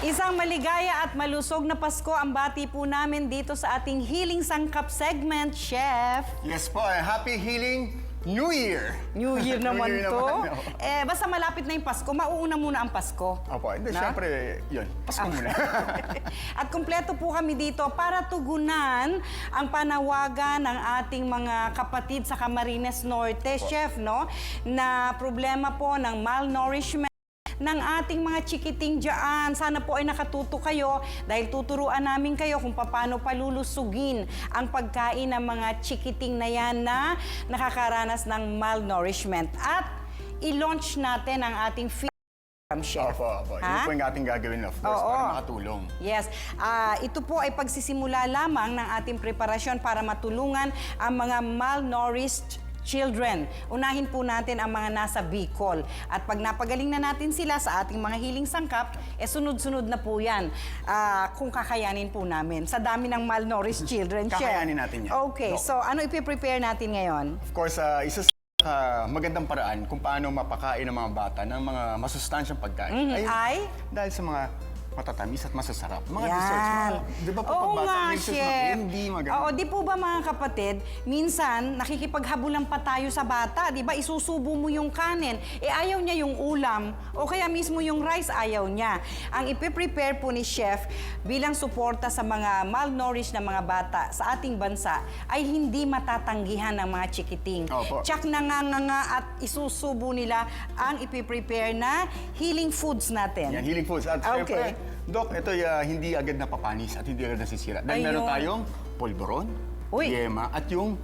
Isang maligaya at malusog na Pasko ang bati po namin dito sa ating Healing Sangkap segment, Chef. Yes po, Happy Healing New Year! New Year naman New Year to. naman, Basta malapit na yung Pasko, mauuna muna ang Pasko. Opo, hindi, syempre, yun, Pasko muna. At kumpleto po kami dito para tugunan ang panawagan ng ating mga kapatid sa Camarines Norte, Chef, no? Na problema po ng malnourishment ng ating mga chikiting dyan. Sana po ay nakatuto kayo dahil tuturuan namin kayo kung paano palulusugin ang pagkain ng mga chikiting na yan na nakakaranas ng malnourishment. At i-launch natin ang ating feed program, Chef. Opo. Yun po yung ating gagawin, of course, para makatulong. Yes. Ito po ay pagsisimula lamang ng ating preparasyon para matulungan ang mga malnourished children. Unahin po natin ang mga nasa Bicol. At pag napagaling na natin sila sa ating mga healing sangkap, sunod-sunod na po yan kung kakayanin po namin. Sa dami ng malnourished children, Chef. Kakayanin natin yan. Okay, so ano ipiprepare natin ngayon? Of course, isa sa magandang paraan kung paano mapakain ng mga bata ng mga masustansyang pagkain Ay? dahil sa mga matatamis at masasarap. Mga Yan. desserts. Di ba po Oo pag bata, nga, may desserts na Chef. hindi maganda? Oo, di po ba mga kapatid, minsan nakikipaghabulan pa tayo sa bata, di ba? Isusubo mo yung kanin, ayaw niya yung ulam, o kaya mismo yung rice ayaw niya. Ang ipiprepare po ni Chef bilang suporta sa mga malnourished na mga bata sa ating bansa ay hindi matatanggihan ng mga chikiting. Opo. Tsak nanganganga at isusubo nila ang ipiprepare na healing foods natin. Yan, healing foods. At Okay. syempre, Doc, ito hindi agad napapanis at hindi agad nasisira. Dahil meron Ayun. tayong polvoron, Uy. yema, at yung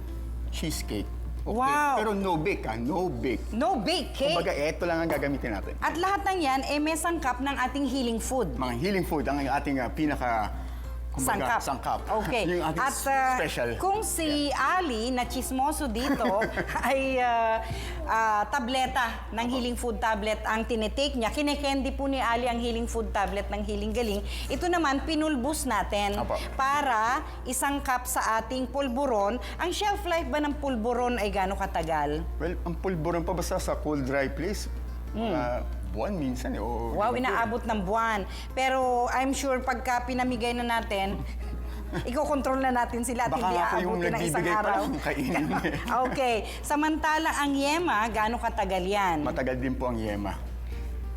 cheesecake. Okay. Wow. Pero no bake, no bake. No bake cake. Kumbaga, ito lang ang gagamitin natin. At lahat ng yan, may sangkap ng ating healing food. Mga healing food, ang ating pinaka... kumbaga, sangkap. Okay. Yung ating At special. kung si Ali, na chismoso dito, ay tableta ng healing food tablet ang tinitake niya, kinekendi po ni Ali ang healing food tablet ng Healing Galing. Ito naman, pinulbus natin Apo. para isangkap sa ating pulburon. Ang shelf life ba ng pulburon ay gaano katagal? Well, ang pulburon pa basta sa cool, dry place, buwan minsan. Wow, inaabot ng buwan. Pero I'm sure pagka pinamigay na natin, iko-control na natin sila at Baka hindi nga po yung aabutin ng isang nagbibigay pa araw. lang kainin. Okay. Samantalang ang yema, gaano katagal yan? Matagal din po ang yema.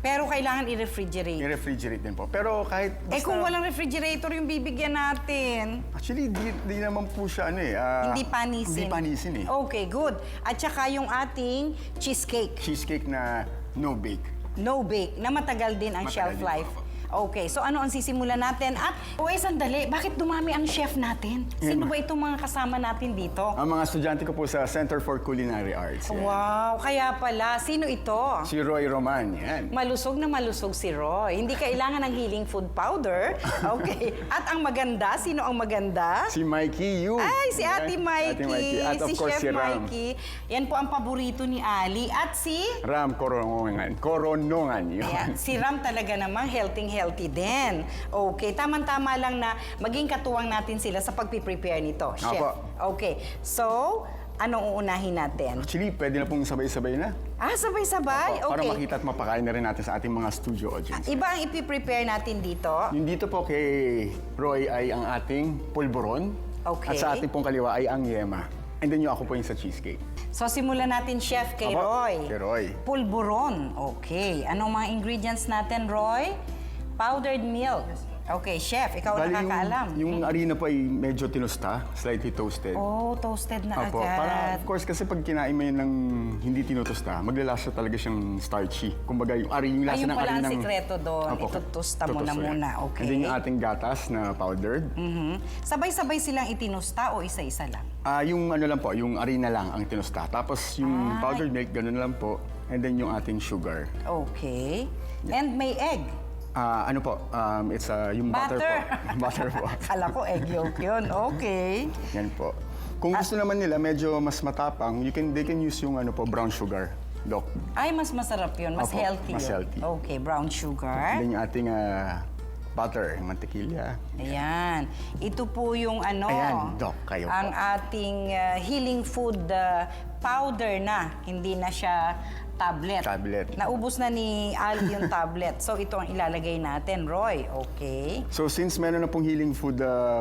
Pero kailangan i-refrigerate. I-refrigerate din po. Pero kahit basta... Kung walang refrigerator yung bibigyan natin, Actually, di naman po siya hindi panisin. Hindi panisin Okay, good. At saka yung ating cheesecake. Cheesecake na no bake. No bake, na matagal din ang Matagal shelf din life. po. Okay, so ano ang sisimulan natin? At, sandali, bakit dumami ang chef natin? Sino ba itong mga kasama natin dito? Ang mga estudyante ko po sa Center for Culinary Arts. Yan. Wow, kaya pala. Sino ito? Si Roy Roman, yan. Malusog na malusog si Roy. Hindi kailangan ng healing food powder. Okay. At ang maganda, sino ang maganda? Si Mikey Yu. Ay, si Yan. Ate Mikey. At of Si course, Chef si Ram. Mikey. Yan po ang paborito ni Ali. At si... Ram Coronongan. Coronongan, yun. Ayan, si Ram talaga namang healthy din. Okay, tamang-tama lang na maging katuwang natin sila sa pagpiprepare nito, Chef. Opo. Okay, so, anong uunahin natin? Actually, pwede na pong sabay-sabay na. Sabay-sabay? Opo, para Okay. makita at mapakain na rin natin sa ating mga studio audience. Iba ang ipiprepare natin dito. Yung dito po kay Roy ay ang ating pulburon. Okay. At sa ating pong kaliwa ay ang yema. And then yung ako po yung sa cheesecake. So, simulan natin, Chef, kay Opo, Roy. kay Roy. Pulburon. Okay. Anong mga ingredients natin, Roy? Powdered milk. Okay, Chef, ikaw Bali, nakakaalam. yung harina po ay medyo tinusta, slightly toasted. Oh, toasted na Opo, agad. para of course kasi pag kinain mo yun ng hindi tinutusta, maglalasa talaga siyang starchy. Kumbaga yung lasa Ayun ng pala ang arinang... sikreto doon. Opo, Itutusta mo na tutusto yan. muna. Okay. And then yung ating gatas na powdered. Sabay-sabay silang itinusta o isa-isa lang? Yung ano lang po, yung harina lang ang tinusta. Tapos yung powdered milk, ganun lang po. And then yung ating sugar. Okay. And may egg. Ano po, it's yung butter, Butter. po. Butter po. Akala ko egg yolk yun. Okay. Yan po. Kung gusto naman nila medyo mas matapang, they can use yung ano po, brown sugar. Doc. Ay, mas masarap yun. Mas Opo, healthy mas yun. healthy. Okay, brown And sugar. then yung ating butter, yung mantequilla. Ayan. Ito po yung ano. Ayan, Doc, kayo ang po. ating healing food powder na. Hindi na siya tablet. Naubos na ni Ali yung tablet. So, ito ang ilalagay natin, Roy. Okay. So since meron na pong healing food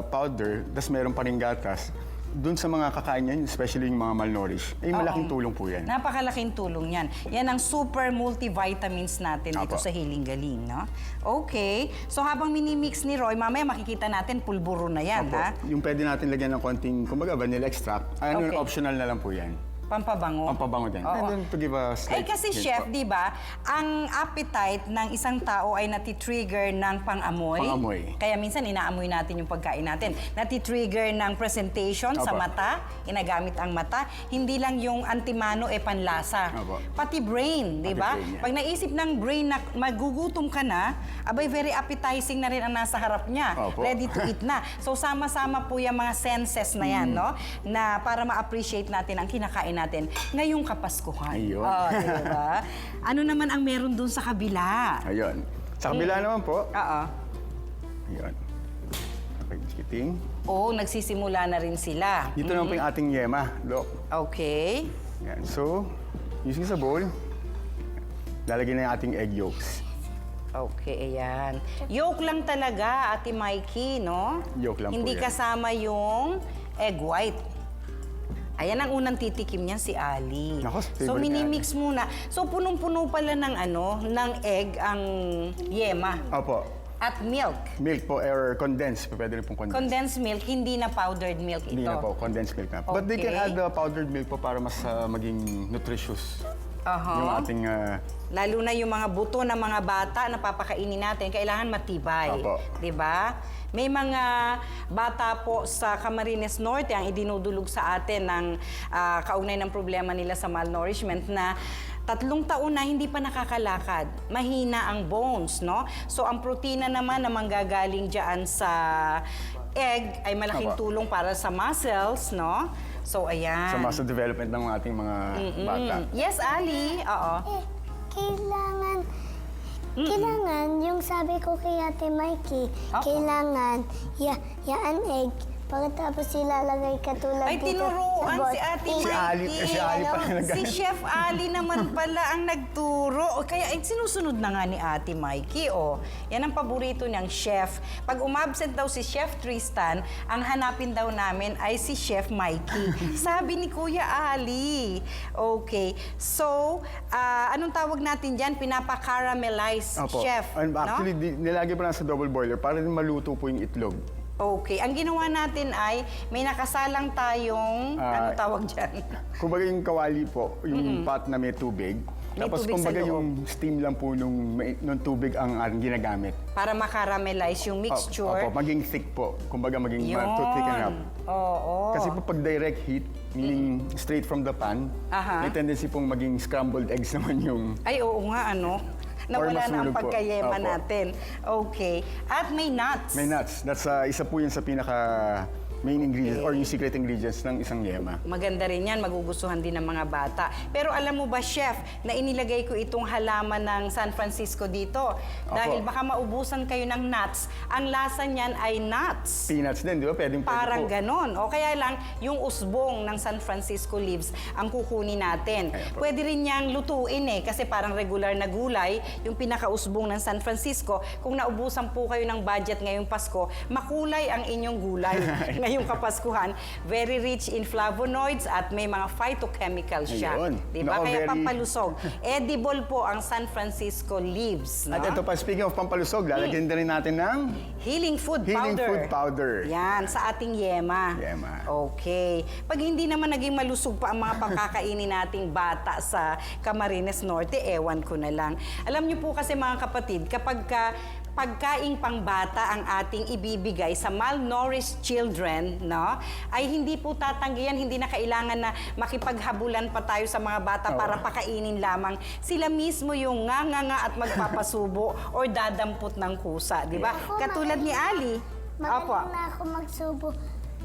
powder, tas meron pa ring gatas, dun sa mga kakain yan, especially yung mga malnourished, ay malaking tulong po yan. Napakalaking tulong yan. Yan ang super multivitamins natin dito Apo. sa Healing Galing, no? Okay. So habang minimix ni Roy, mamaya makikita natin pulburo na yan, Opo. ha? Yung pwede natin lagyan ng konting, kumbaga, vanilla extract. Ano, Okay. optional na lang po yan. Pampabango. Pampabango din. Oo. And then to give a slight Kasi hint chef, po. di ba, ang appetite ng isang tao ay natitrigger ng pang-amoy. Pang-amoy. Kaya minsan inaamoy natin yung pagkain natin. Natitrigger ng presentation sa Opo. mata, inagamit ang mata. Hindi lang yung antimano panlasa. Opo. Pati brain, di ba? Pati brain, yeah. Pag naisip ng brain na magugutom ka na, abay very appetizing na rin ang nasa harap niya. Opo. Ready to eat na. So sama-sama po yung mga senses na yan, no? Na para ma-appreciate natin ang kinakain natin ngayong Kapaskuhan. Ayun. Oh, diba? Ano naman ang meron dun sa kabila? Ayun. Sa kabila naman po, Oo. ayun. Okay, skiting. Oo, nagsisimula na rin sila. Dito naman po yung ating yema, Dok. Okay. Yan. So, using sa bowl, lalagyan na yung ating egg yolks. Okay, ayan. Yolk lang talaga, Ate Mikey, no? Yolk lang po Hindi yan. kasama yung egg white. Ayan ang unang titikim niyan, si Ali. Nako, So, favorite ni minimix muna. So, punong-puno pala ng ng egg ang yema. Opo. At milk. Milk po, or condensed. Pwede rin pong condensed. Condensed milk, hindi na powdered milk ito. Hindi na po, condensed milk na. But they can Okay. add powdered milk po para mas maging nutritious. Aha. Yung ating... Lalo na yung mga buto ng mga bata na papakainin natin, kailangan matibay. Opo. 'Di ba? May mga bata po sa Camarines Norte ang idinudulog sa atin ng kaugnay ng problema nila sa malnourishment na 3 taon na hindi pa nakakalakad. Mahina ang bones, no? So ang protina naman na manggagaling diyan sa egg ay malaking Opo. tulong para sa muscles, no? So ayan. sa muscle development ng ating mga bata. Yes, Ali. Oo. Kailangan, yung sabi ko kay Ate Mikey, Opo. kailangan, yaan egg, pagkatapos ilalagay katulad Ay, dito tinuruan sa bowl. si Ate I- Si Ali, Mikey. si Ali pala nag- Si Chef Ali naman pala ang nagturo. O, kaya sinusunod na nga ni Ate Mikey. O, yan ang paborito niyang chef. Pag umabsent daw si Chef Tristan, ang hanapin daw namin ay si Chef Mikey. Sabi ni Kuya Ali. Okay. So, anong tawag natin dyan? Pinapa-caramelize, Opo. Chef. And no? actually, nilagay pa lang sa double boiler para rin maluto po yung itlog. Okay. Ang ginawa natin ay may nakasalang tayong, ano tawag dyan? Kumbaga yung kawali po, yung pot na may tubig. May Tapos tubig sa kumbaga loob. yung steam lang po nung tubig ang ginagamit. Para makaramelize yung mixture. Opo, maging thick po. Kumbaga maging Yun. to thicken up. Oo. Kasi po pag direct heat, meaning straight from the pan, Aha. may tendency pong maging scrambled eggs naman yung... Ay, oo nga, ano? Nawala na ang masunog po. pagkayema Opo. natin. Okay. At may nuts. May nuts. That's isa po yun sa pinaka main ingredients or yung secret ingredients ng isang yema. Maganda rin yan, magugustuhan din ng mga bata. Pero alam mo ba, Chef, na inilagay ko itong halaman ng San Francisco dito? Dahil baka maubusan kayo ng nuts. Ang lasa niyan ay nuts. Peanuts din, di ba? Pwede Parang po. ganon. O kaya lang, yung usbong ng San Francisco leaves ang kukunin natin. Ayan po. Pwede rin niyang lutuin kasi parang regular na gulay, yung pinakausbong ng San Francisco. Kung naubusan po kayo ng budget ngayong Pasko, makulay ang inyong gulay ngayong Kapaskuhan. Very rich in flavonoids at may mga phytochemicals siya. Ayun. Diba? Nako, Kaya very- pampalusog. Edible po ang San Francisco leaves. No? At ito pa, speaking of pampalusog, lalagyan din rin natin ng Healing food healing powder. food powder. Yan, sa ating yema. Yema. Okay. Pag hindi naman naging malusog pa ang mga pagkakainin nating bata sa Camarines Norte, ewan ko na lang. Alam niyo po kasi mga kapatid, kapag pagkaing pangbata ang ating ibibigay sa malnourished children, no? Ay hindi po tatanggihan, hindi na kailangan na makipaghabulan pa tayo sa mga bata para pakainin lamang. Sila mismo yung nga at magpapasubo or dadampot ng kusa, di ba? Katulad ni Ali. Magaling na ako magsubo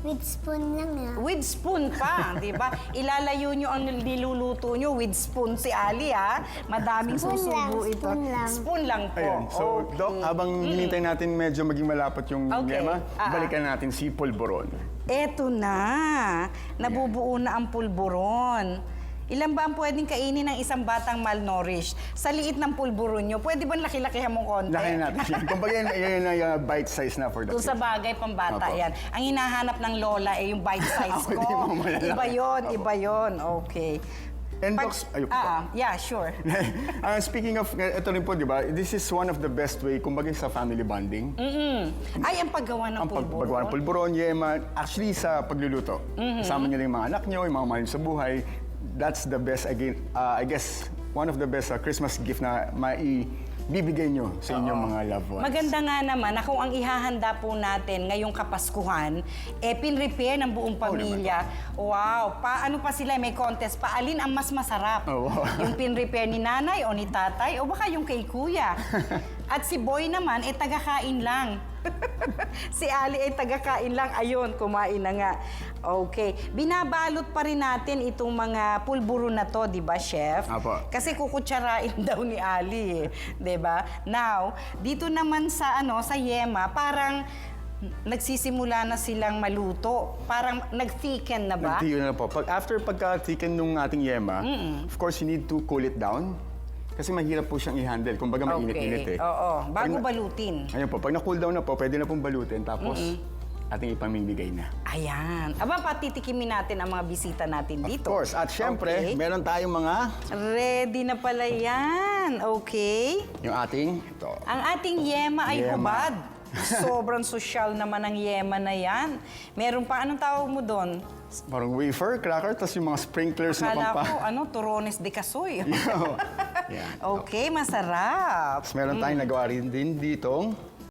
with spoon lang With spoon pa, di ba? Ilalayo nyo ang niluluto nyo with spoon si Ali, ha? Madaming Spoon susubo lang, ito. spoon lang. Spoon lang po. Ayan. So, Okay. Doc, habang hinintay natin medyo maging malapot yung Okay. yema, Ah, balikan natin si polvoron. Eto na. Nabubuo na ang pulburon. Ilan ba ang pwedeng kainin ng isang batang malnourished? Sa liit ng pulburo nyo, pwede ba laki-lakihan mong konti? Laki natin yan. Kumbaga yan ay bite size na for the Kung sa kids. bagay, pambata Opo. yan. Ang hinahanap ng lola ay yung bite size Ako, ko. di mo malalaki. Iba yun, Opo. iba yun. Okay. And Pag- docs, ayun po. yeah, sure. Speaking of, ito rin po, di ba, this is one of the best way, kumbaga sa family bonding. Ay, ang paggawa ng Ang pulburo. paggawa ng pulburon, yema, actually sa pagluluto. Kasama niyo lang yung mga anak niyo, yung mga mahal niyo sa buhay. That's the best, again, I guess, one of the best Christmas gift na maibibigay niyo sa inyong mga loved ones. Maganda nga naman na kung ang ihahanda po natin ngayong Kapaskuhan, pin-repair ng buong pamilya. Wow! Ano pa sila, may contest pa. Alin ang mas masarap? Oo. Yung pin-repair ni nanay o ni tatay o baka yung kay kuya. At si Boy naman, taga-kain lang. Si Ali ay taga-kain lang. Ayun, kumain na nga. Okay. Binabalot pa rin natin itong mga pulburo na to, di ba, Chef? Apo. Kasi kukutsarain daw ni Ali, 'di ba? Now, dito naman sa sa yema, parang nagsisimula na silang maluto. Parang nag-thicken na ba? Nagtiyo na po. After pagka-thicken nung ating yema, of course, you need to cool it down. Kasi mahirap po siyang i-handle. Kumbaga mainit-init eh. Oo. Bago Pag na- balutin. Ayun po, pag na-cool down na po, pwede na pong balutin. Tapos, ating ipamimigay na. Ayan. Aba, patitikimin natin ang mga bisita natin Of dito. course. At syempre, Okay. meron tayong mga, Ready na pala yan. Okay. yung ating, ito. Ang ating yema ay Yema. hubad. Sobrang sosyal naman ang yema na yan. Meron pa, anong tawag mo doon? Parang wafer, cracker, tapos yung mga sprinklers na Akala ko, pampa. turones de kasoy. Yan. Okay, masarap. Tapos meron tayong nagawa rin din ditong